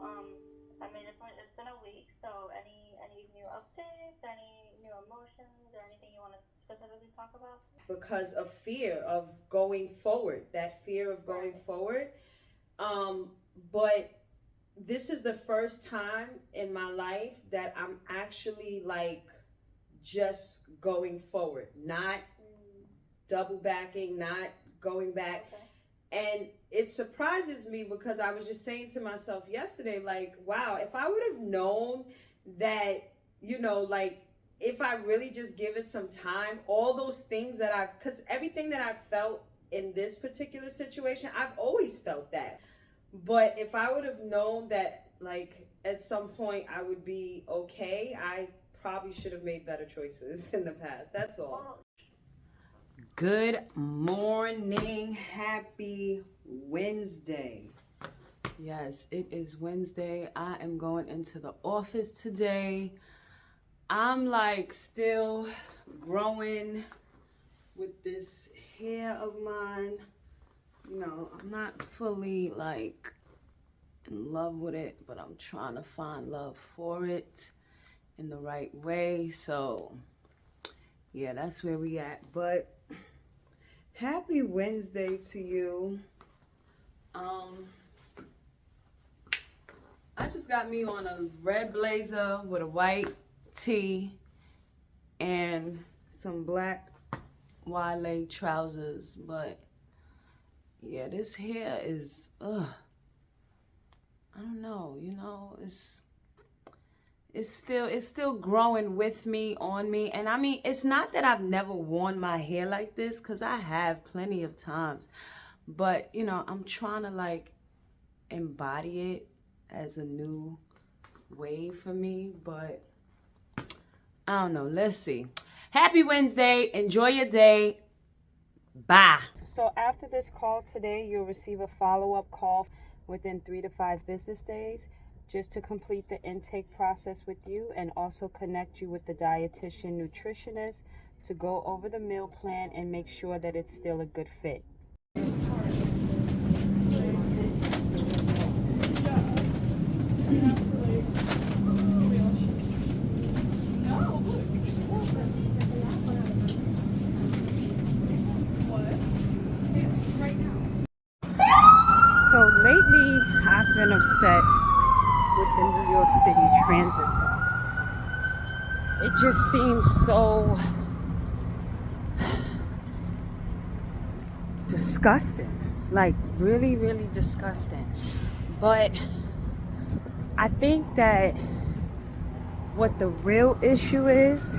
It's been a week. So any new updates, any new emotions, or anything you want to specifically talk about? Because of fear of going forward, that fear of going Right. forward. Um, but this is the first time in my life that I'm actually like just going forward, not double backing, not going back. Okay. And it surprises me because I was just saying to myself yesterday, like, wow, if I would have known that, like, if I really just give it some time, all those things that because everything that I felt in this particular situation, I've always felt that. But if I would have known that, like, at some point I would be okay, I probably should have made better choices in the past. That's all. Well, Good morning. Happy Wednesday. Yes, it is Wednesday. I am going into the office today. I'm like still growing with this hair of mine. I'm not fully like in love with it, but I'm trying to find love for it in the right way. So, yeah, that's where we at. But happy Wednesday to you. Um, I just got me on a red blazer with a white tee and some black wide leg trousers. But yeah, this hair is, I don't know, it's still growing with me, on me. And I mean, it's not that I've never worn my hair like this, because I have plenty of times. But, I'm trying to like embody it as a new wave for me. But I don't know. Let's see. Happy Wednesday. Enjoy your day. Bye. So after this call today, you'll receive a follow-up call within 3 to 5 business days, just to complete the intake process with you and also connect you with the dietitian nutritionist to go over the meal plan and make sure that it's still a good fit. So lately, I've been upset with the New York City transit system. It just seems so disgusting, like really, really disgusting. But I think that what the real issue is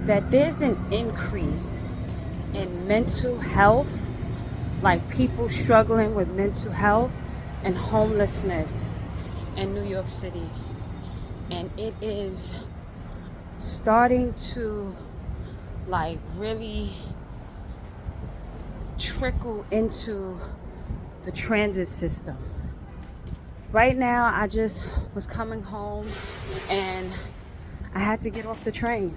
that there's an increase in mental health, like people struggling with mental health and homelessness in New York City. And it is starting to like really trickle into the transit system. Right now, I just was coming home and I had to get off the train.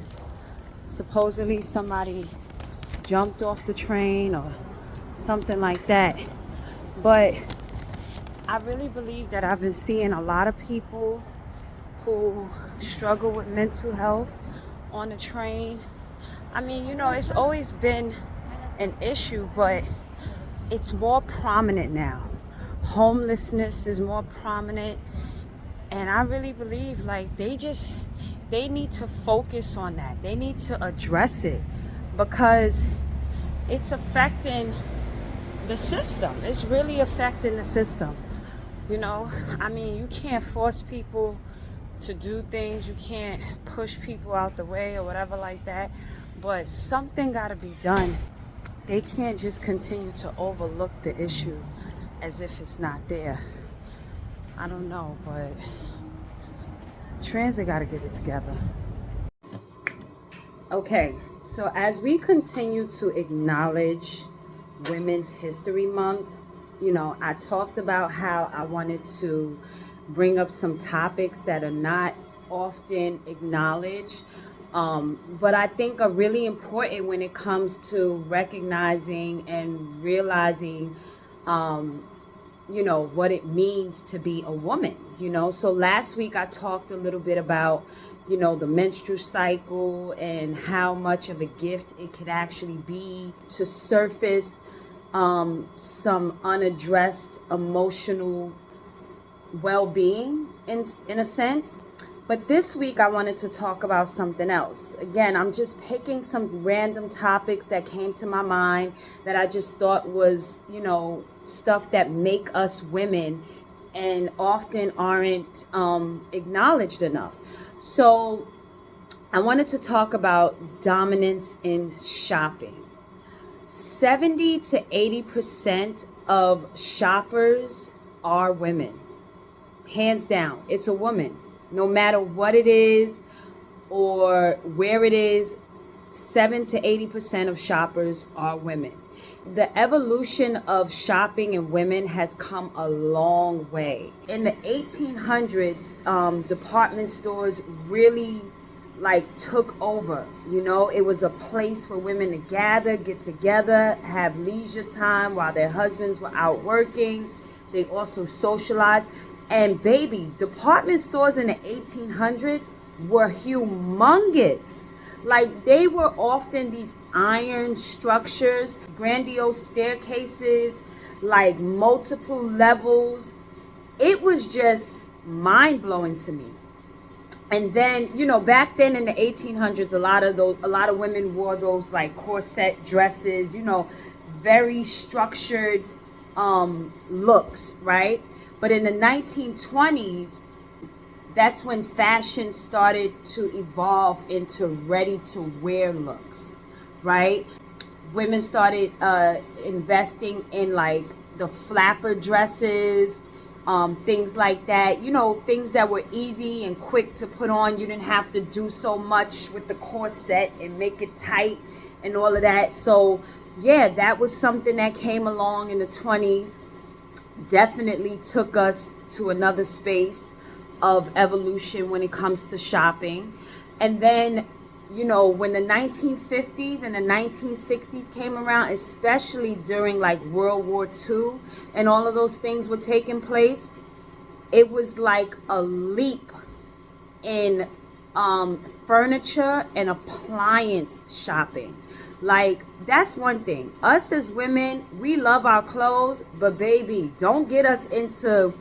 Supposedly somebody jumped off the train or something like that. But I really believe that I've been seeing a lot of people who struggle with mental health on the train. I mean, it's always been an issue, but it's more prominent now. Homelessness is more prominent. And I really believe like they need to focus on that. They need to address it because it's affecting the system. It's really affecting the system. I mean, you can't force people to do things. You can't push people out the way or whatever like that. But something got to be done. They can't just continue to overlook the issue as if it's not there. I don't know, but transit got to get it together. Okay, so as we continue to acknowledge Women's History Month, I talked about how I wanted to bring up some topics that are not often acknowledged, but I think are really important when it comes to recognizing and realizing what it means to be a woman. So last week I talked a little bit about, the menstrual cycle and how much of a gift it could actually be to surface some unaddressed emotional well-being in a sense. But this week I wanted to talk about something else. Again, I'm just picking some random topics that came to my mind that I just thought was, stuff that make us women and often aren't acknowledged enough. So I wanted to talk about dominance in shopping. 70 to 80% of shoppers are women. Hands down, it's a woman. No matter what it is or where it is, 7 to 80% of shoppers are women. The evolution of shopping in women has come a long way. In the 1800s, department stores really took over. It was a place for women to gather, get together, have leisure time while their husbands were out working. They also socialized. And baby, department stores in the 1800s were humongous. They were often these iron structures, grandiose staircases, multiple levels. It was just mind-blowing to me. And then, back then in the 1800s, a lot of women wore those corset dresses, very structured looks, right? But in the 1920s, that's when fashion started to evolve into ready-to-wear looks, right? Women started investing in the flapper dresses, things like that. Things that were easy and quick to put on. You didn't have to do so much with the corset and make it tight and all of that. So, yeah, that was something that came along in the 20s. Definitely took us to another space of evolution when it comes to shopping. And then, when the 1950s and the 1960s came around, especially during World War II and all of those things were taking place, it was like a leap in furniture and appliance shopping. That's one thing. Us as women, we love our clothes, but baby, don't get us into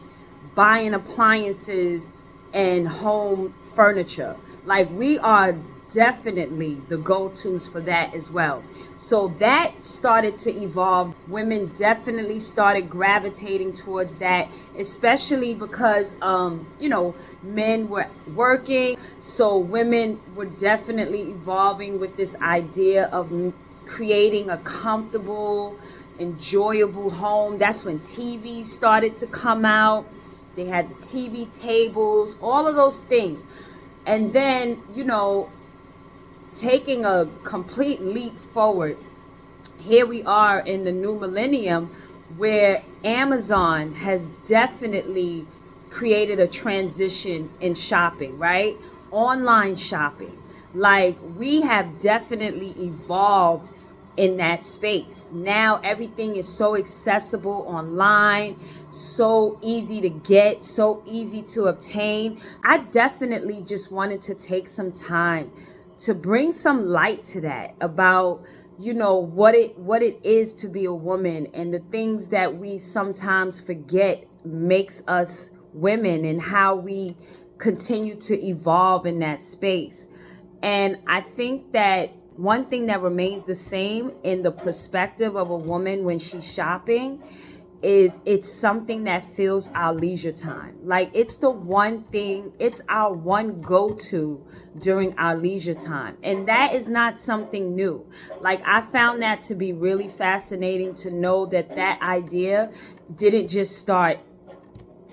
buying appliances and home furniture. We are definitely the go-tos for that as well. So that started to evolve. Women definitely started gravitating towards that, especially because, men were working. So women were definitely evolving with this idea of creating a comfortable, enjoyable home. That's when TVs started to come out. They had the TV tables, all of those things. And then, taking a complete leap forward, here we are in the new millennium where Amazon has definitely created a transition in shopping, right? Online shopping. We have definitely evolved in that space. Now everything is so accessible online, so easy to get, so easy to obtain. I definitely just wanted to take some time to bring some light to that about what it is to be a woman and the things that we sometimes forget makes us women and how we continue to evolve in that space. And I think that one thing that remains the same in the perspective of a woman when she's shopping is it's something that fills our leisure time. It's the one thing, it's our one go-to during our leisure time. And that is not something new. I found that to be really fascinating to know that idea didn't just start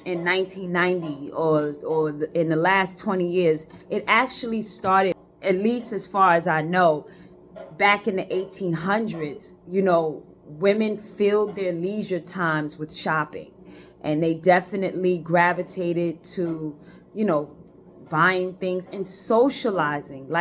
in 1990 or in the last 20 years. It actually started, at least as far as I know, back in the 1800s. Women filled their leisure times with shopping, and they definitely gravitated to, buying things and socializing.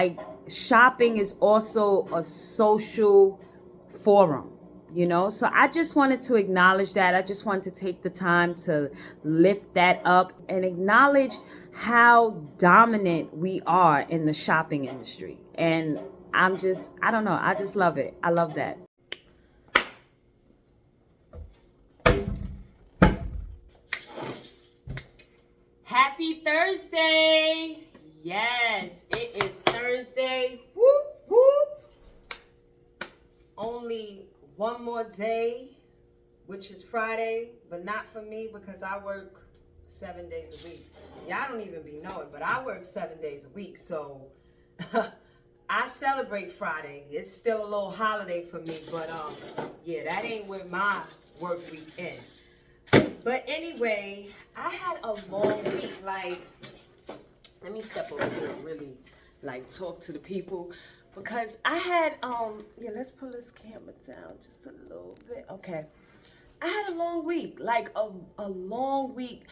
Shopping is also a social forum. you know? So I just wanted to acknowledge that. I just wanted to take the time to lift that up and acknowledge how dominant we are in the shopping industry. And I don't know, I just love it. I love that. Happy Thursday! Yes, it is Thursday. Whoop, whoop. Only one more day, which is Friday, but not for me because I work 7 days a week. Y'all don't even be knowing, but I work 7 days a week, so I celebrate Friday. It's still a little holiday for me, but yeah, that ain't where my work week ends. But anyway, I had a long week. Like, let me step over here and really like talk to the people because I had yeah, let's pull this camera down just a little bit. Okay. I had a long week, like a long week.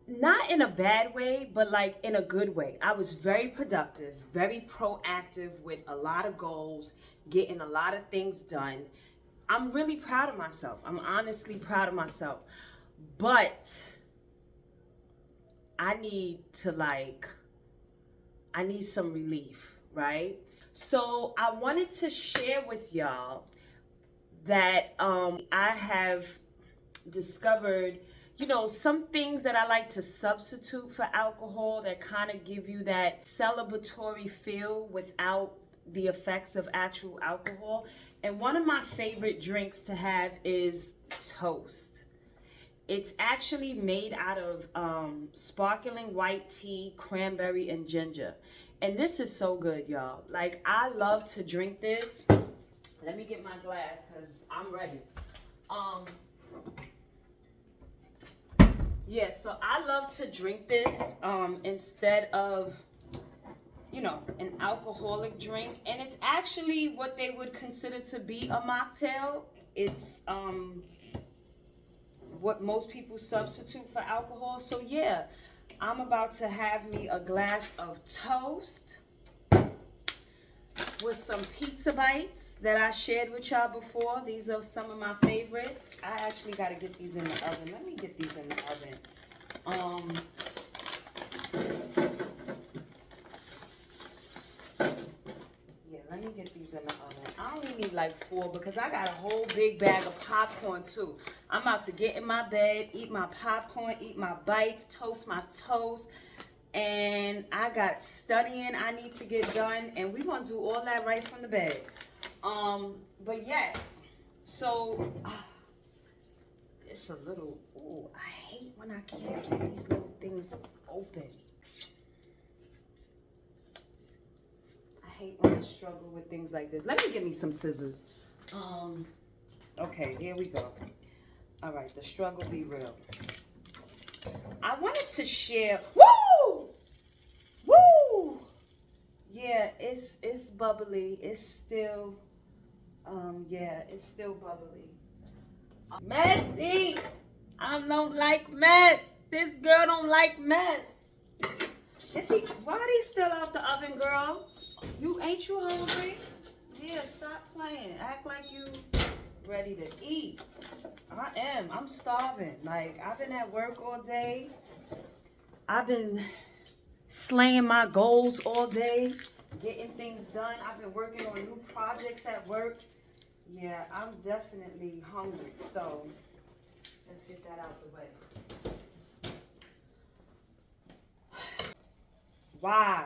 Not in a bad way, but like in a good way. I was very productive, very proactive with a lot of goals, getting a lot of things done. I'm really proud of myself. I'm honestly proud of myself. But I need some relief, right? So I wanted to share with y'all that I have discovered, some things that I like to substitute for alcohol that kind of give you that celebratory feel without the effects of actual alcohol. And one of my favorite drinks to have is toast. It's actually made out of sparkling white tea, cranberry, and ginger. And this is so good, y'all. Like, I love to drink this. Let me get my glass because I'm ready. Yeah, so I love to drink this instead of, an alcoholic drink. And it's actually what they would consider to be a mocktail. It's what most people substitute for alcohol. So yeah, I'm about to have me a glass of toast with some pizza bites that I shared with y'all before. These are some of my favorites. I actually got to get these in the oven. Let me get these in the oven. Yeah, let me get these in the oven. I only need like 4 because I got a whole big bag of popcorn too. I'm about to get in my bed, eat my popcorn, eat my bites, toast my toast. And I got studying I need to get done. And we're going to do all that right from the bed. But yes, so it's a little, I hate when I can't get these little things open. I hate when I struggle with things like this. Let me get me some scissors. Okay, here we go. All right, the struggle be real. I wanted to share. Woo! Woo! Yeah, it's bubbly. It's still, yeah, it's still bubbly. Messy. I don't like mess. This girl don't like mess. Why are they still out the oven, girl? Ain't you hungry? Yeah, stop playing. Act like you ready to eat. I am. I'm starving. Like, I've been at work all day. I've been slaying my goals all day, getting things done. I've been working on new projects at work. Yeah, I'm definitely hungry. So, let's get that out the way. Why?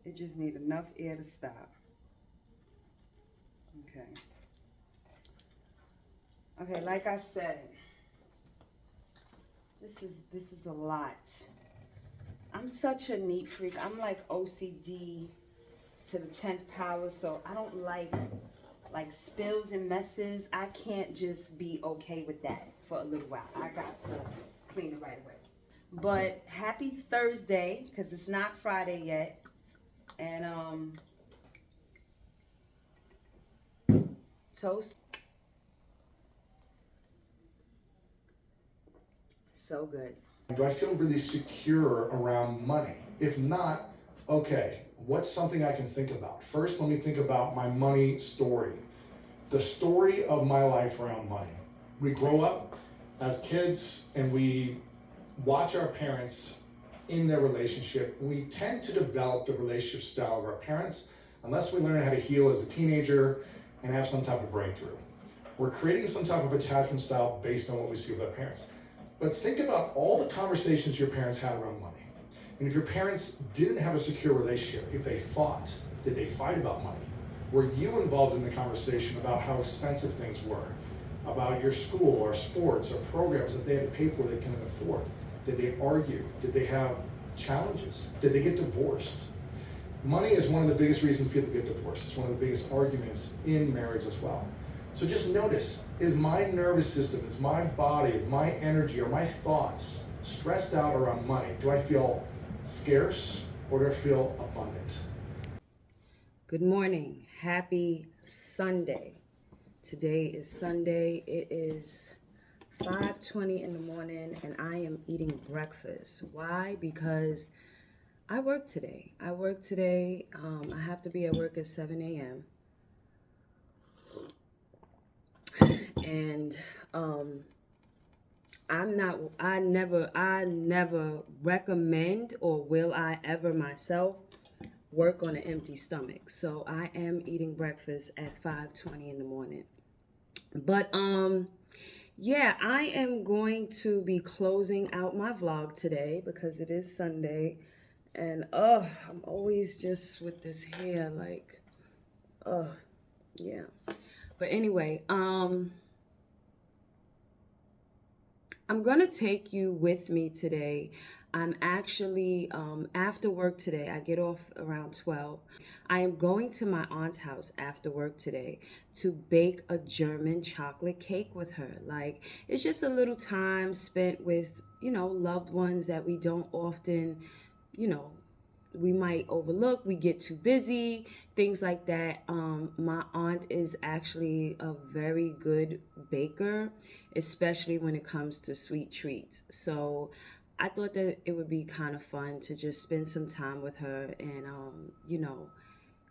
It just need enough air to stop. Okay. Okay, like I said, this is a lot. I'm such a neat freak. I'm like OCD to the 10th power, so I don't like spills and messes. I can't just be okay with that for a little while. I got to clean it right away. But happy Thursday, because it's not Friday yet. And toast. So good. Do I feel really secure around money? If not, okay, what's something I can think about? First, let me think about my money story. The story of my life around money. We grow up as kids and we watch our parents in their relationship. We tend to develop the relationship style of our parents unless we learn how to heal as a teenager and have some type of breakthrough. We're creating some type of attachment style based on what we see with our parents. But think about all the conversations your parents had around money. And if your parents didn't have a secure relationship, if they fought, did they fight about money? Were you involved in the conversation about how expensive things were? About your school or sports or programs that they had to pay for they couldn't afford? Did they argue? Did they have challenges? Did they get divorced? Money is one of the biggest reasons people get divorced. It's one of the biggest arguments in marriage as well. So just notice, is my nervous system, is my body, is my energy, are my thoughts stressed out around money? Do I feel scarce or do I feel abundant? Good morning. Happy Sunday. Today is Sunday. It is 5:20 in the morning and I am eating breakfast. Why? Because I work today. I have to be at work at 7 a.m. And I never recommend or will I ever myself work on an empty stomach. So I am eating breakfast at 5:20 in the morning. But yeah, I am going to be closing out my vlog today because it is Sunday. And I'm always just with this hair like yeah. But anyway, I'm going to take you with me today. I'm actually, after work today, I get off around 12. I am going to my aunt's house after work today to bake a German chocolate cake with her. Like, it's just a little time spent with, loved ones that we don't often, we might overlook, we get too busy, things like that. My aunt is actually a very good baker, especially when it comes to sweet treats. So I thought that it would be kind of fun to just spend some time with her and,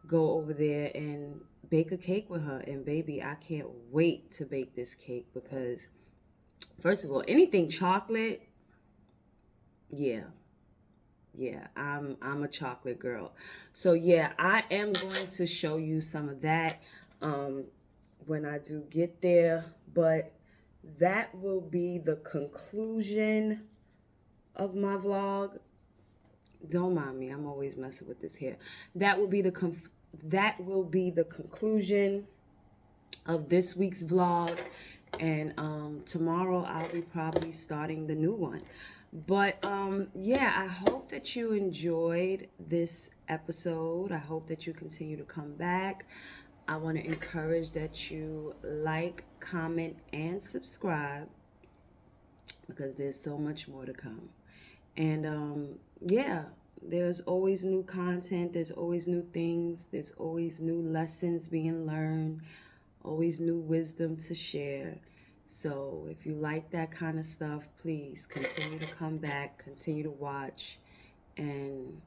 go over there and bake a cake with her. And baby, I can't wait to bake this cake because, first of all, anything chocolate, yeah, I'm a chocolate girl. So yeah, I am going to show you some of that when I do get there. But that will be the conclusion of my vlog. Don't mind me, I'm always messing with this hair. That will be the conclusion of this week's vlog. And tomorrow I'll be probably starting the new one. But yeah, I hope that you enjoyed this episode. I hope that you continue to come back. I want to encourage that you like, comment, and subscribe because there's so much more to come. And yeah, there's always new content. There's always new things. There's always new lessons being learned. Always new wisdom to share. So if you like that kind of stuff, please continue to come back, continue to watch. And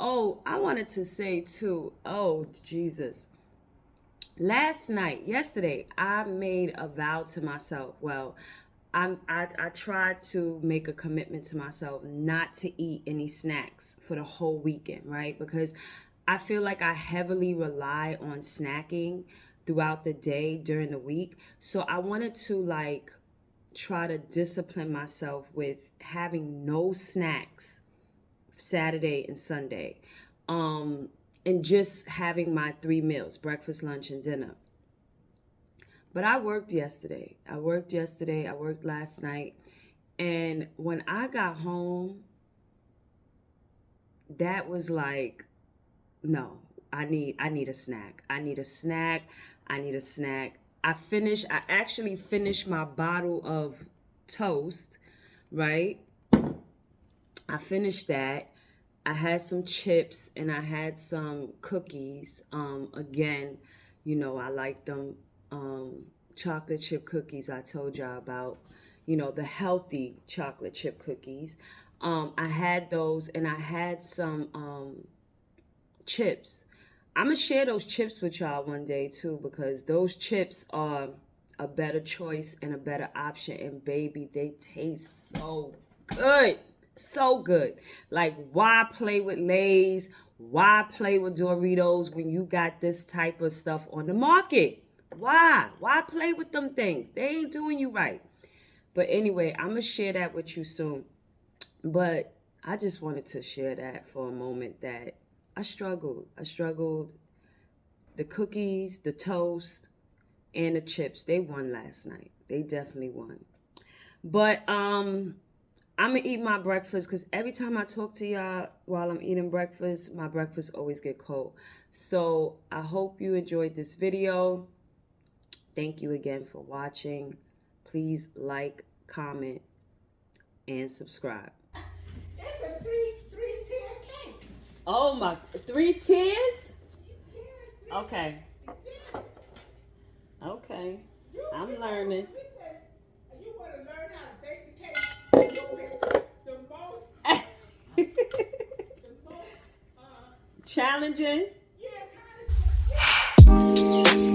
I wanted to say too, Jesus. Yesterday, I made a vow to myself. Well, I tried to make a commitment to myself not to eat any snacks for the whole weekend, right? Because I feel like I heavily rely on snacking throughout the day during the week. So I wanted to try to discipline myself with having no snacks Saturday and Sunday. And just having my 3 meals, breakfast, lunch, and dinner. But I worked yesterday. I worked last night. And when I got home, that was like, no, I need a snack. I need a snack. I actually finished my bottle of toast, right? I finished that. I had some chips and I had some cookies. Again, I like them chocolate chip cookies I told y'all about, the healthy chocolate chip cookies. I had those, and I had some chips. I'm going to share those chips with y'all one day too, because those chips are a better choice and a better option. And baby, they taste so good. So good. Like, why play with Lay's? Why play with Doritos when you got this type of stuff on the market? Why? Why play with them things? They ain't doing you right. But anyway, I'm going to share that with you soon. But I just wanted to share that for a moment, that I struggled. The cookies, the toast, and the chips, they won last night. They definitely won. But I'm gonna eat my breakfast, because every time I talk to y'all while I'm eating breakfast, my breakfast always get cold. So I hope you enjoyed this video. Thank you again for watching. Please like, comment, and subscribe. It's a three-tier cake. Oh my, 3 tiers? Yes, Okay. yes. Okay. I'm learning. We said you want to learn how to bake the cake. The most, Challenging. yeah, kind of. Yeah.